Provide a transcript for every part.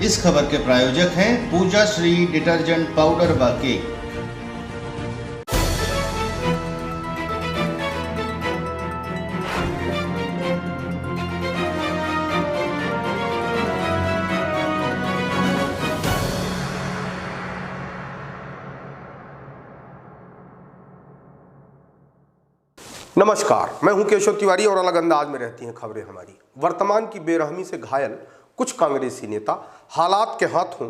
इस खबर के प्रायोजक हैं पूजा श्री डिटर्जेंट पाउडर व केक। नमस्कार, मैं हूं केशव तिवारी और अलग अंदाज में रहती हैं खबरें हमारी। वर्तमान की बेरहमी से घायल कुछ कांग्रेसी नेता हालात के हाथों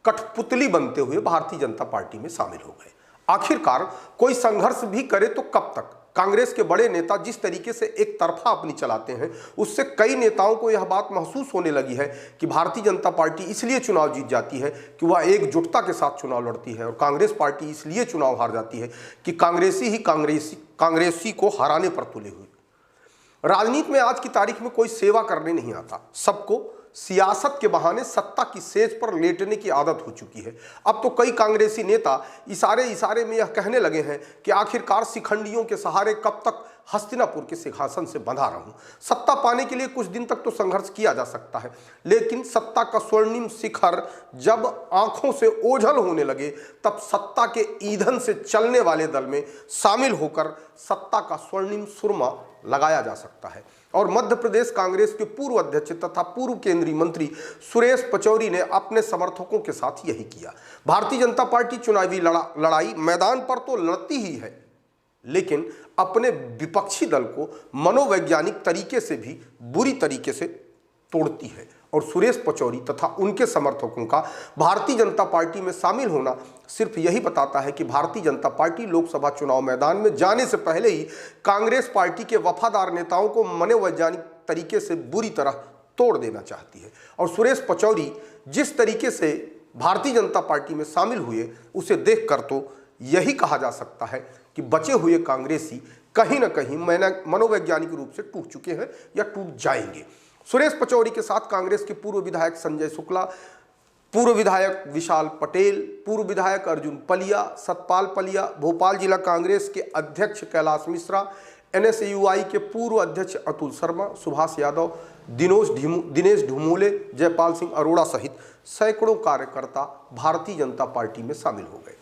कठपुतली बनते हुए भारतीय जनता पार्टी में शामिल हो गए। आखिरकार कोई संघर्ष भी करे तो कब तक? कांग्रेस के बड़े नेता जिस तरीके से एक तरफा अपनी चलाते हैं, उससे कई नेताओं को यह बात महसूस होने लगी है कि भारतीय जनता पार्टी इसलिए चुनाव जीत जाती है कि वह एकजुटता के साथ चुनाव लड़ती है, और कांग्रेस पार्टी इसलिए चुनाव हार जाती है कि कांग्रेसी ही कांग्रेसी को हराने पर तुले हुए। राजनीति में आज की तारीख में कोई सेवा करने नहीं आता, सबको सियासत के बहाने सत्ता की सेज पर लेटने की आदत हो चुकी है। अब तो कई कांग्रेसी नेता इशारे में यह कहने लगे हैं कि आखिरकार शिखंडियों के सहारे कब तक हस्तिनापुर के सिंहासन से बंधा रहूं। सत्ता पाने के लिए कुछ दिन तक तो संघर्ष किया जा सकता है, लेकिन सत्ता का स्वर्णिम शिखर जब आंखों से ओझल होने लगे, तब सत्ता के ईंधन से चलने वाले दल में शामिल होकर सत्ता का स्वर्णिम सुरमा लगाया जा सकता है। और मध्य प्रदेश कांग्रेस के पूर्व अध्यक्ष तथा पूर्व केंद्रीय मंत्री सुरेश पचौरी ने अपने समर्थकों के साथ यही किया। भारतीय जनता पार्टी चुनावी लड़ाई मैदान पर तो लड़ती ही है, लेकिन अपने विपक्षी दल को मनोवैज्ञानिक तरीके से भी बुरी तरीके से तोड़ती है। और सुरेश पचौरी तथा उनके समर्थकों का भारतीय जनता पार्टी में शामिल होना सिर्फ यही बताता है कि भारतीय जनता पार्टी लोकसभा चुनाव मैदान में जाने से पहले ही कांग्रेस पार्टी के वफादार नेताओं को मनोवैज्ञानिक तरीके से बुरी तरह तोड़ देना चाहती है। और सुरेश पचौरी जिस तरीके से भारतीय जनता पार्टी में शामिल हुए, उसे देखकर तो यही कहा जा सकता है कि बचे हुए कांग्रेसी कहीं ना कहीं मनोवैज्ञानिक रूप से टूट चुके हैं या टूट जाएंगे। सुरेश पचौरी के साथ कांग्रेस के पूर्व विधायक संजय शुक्ला, पूर्व विधायक विशाल पटेल, पूर्व विधायक अर्जुन पलिया, सतपाल पलिया, भोपाल जिला कांग्रेस के अध्यक्ष कैलाश मिश्रा, NSUI के पूर्व अध्यक्ष अतुल शर्मा, सुभाष यादव, दिनेश ढुमोले, जयपाल सिंह अरोड़ा सहित सैकड़ों कार्यकर्ता भारतीय जनता पार्टी में शामिल हो गए।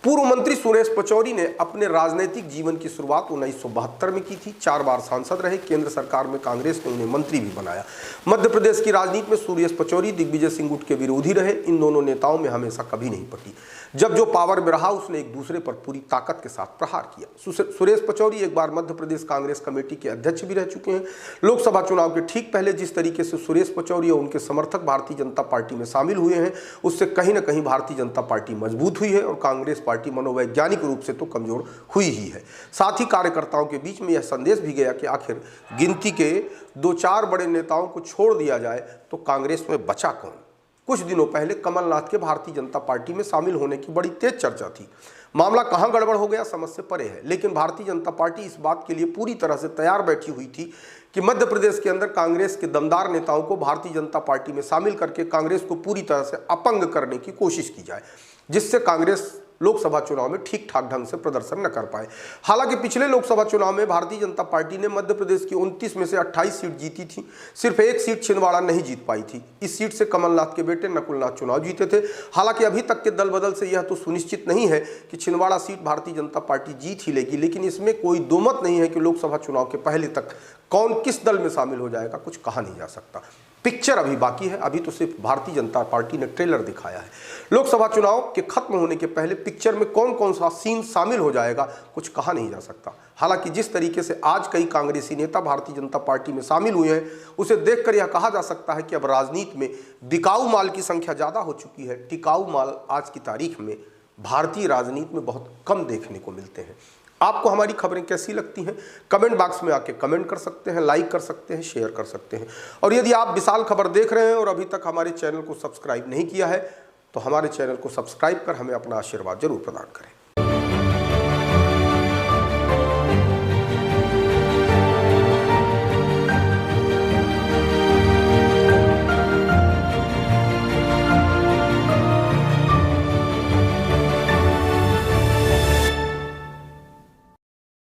पूर्व मंत्री सुरेश पचौरी ने अपने राजनीतिक जीवन की शुरुआत 1972 में की थी। 4 बार सांसद रहे। केंद्र सरकार में कांग्रेस ने उन्हें मंत्री भी बनाया। मध्य प्रदेश की राजनीति में सुरेश पचौरी दिग्विजय सिंह गुट के विरोधी रहे। इन दोनों नेताओं में हमेशा कभी नहीं पटी। जब जो पावर में रहा, उसने एक दूसरे पर पूरी ताकत के साथ प्रहार किया। सुरेश पचौरी एक बार मध्य प्रदेश कांग्रेस कमेटी के अध्यक्ष भी रह चुके हैं। लोकसभा चुनाव के ठीक पहले जिस तरीके से सुरेश पचौरी और उनके समर्थक भारतीय जनता पार्टी में शामिल हुए हैं, उससे कहीं ना कहीं भारतीय जनता पार्टी मजबूत हुई है और कांग्रेस पार्टी मनोवैज्ञानिक रूप से तो कमजोर हुई ही है। साथ ही कार्यकर्ताओं के बीच में यह संदेश भी गया कि आखिर गिनती के 2-4 बड़े नेताओं को छोड़ दिया जाए तो कांग्रेस में बचा कौन। कुछ दिनों पहले कमलनाथ के भारतीय जनता पार्टी में शामिल होने की बड़ी तेज चर्चा थी। मामला कहां गड़बड़ हो गया समझ से परे है, लेकिन भारतीय जनता पार्टी इस बात के लिए पूरी तरह से तैयार बैठी हुई थी कि मध्य प्रदेश के अंदर कांग्रेस के दमदार नेताओं को भारतीय जनता पार्टी में शामिल करके कांग्रेस को पूरी तरह से अपंग करने की कोशिश की जाए, जिससे कांग्रेस लोकसभा चुनाव में ठीक ठाक ढंग से प्रदर्शन न कर पाए। हालांकि पिछले लोकसभा चुनाव में भारतीय जनता पार्टी ने मध्य प्रदेश की 29 में से 28 सीट जीती थी। सिर्फ एक सीट छिंदवाड़ा नहीं जीत पाई थी। इस सीट से कमलनाथ के बेटे नकुलनाथ चुनाव जीते थे। हालांकि अभी तक के दल बदल से यह तो सुनिश्चित नहीं है कि छिंदवाड़ा सीट भारतीय जनता पार्टी जीत ही लेगी, लेकिन इसमें कोई दोमत नहीं है कि लोकसभा चुनाव के पहले तक कौन किस दल में शामिल हो जाएगा कुछ कहा नहीं जा सकता। पिक्चर अभी बाकी है, अभी तो सिर्फ भारतीय जनता पार्टी ने ट्रेलर दिखाया है। लोकसभा चुनाव के खत्म होने के पहले पिक्चर में कौन कौन सा सीन शामिल हो जाएगा कुछ कहा नहीं जा सकता। हालांकि जिस तरीके से आज कई कांग्रेसी नेता भारतीय जनता पार्टी में शामिल हुए हैं, उसे देखकर यह कहा जा सकता है कि अब राजनीति में बिकाऊ माल की संख्या ज़्यादा हो चुकी है। टिकाऊ माल आज की तारीख में भारतीय राजनीति में बहुत कम देखने को मिलते हैं। आपको हमारी खबरें कैसी लगती हैं? कमेंट बॉक्स में आके कमेंट कर सकते हैं, लाइक कर सकते हैं, शेयर कर सकते हैं। और यदि आप विशाल खबर देख रहे हैं और अभी तक हमारे चैनल को सब्सक्राइब नहीं किया है, तो हमारे चैनल को सब्सक्राइब कर हमें अपना आशीर्वाद जरूर प्रदान करें।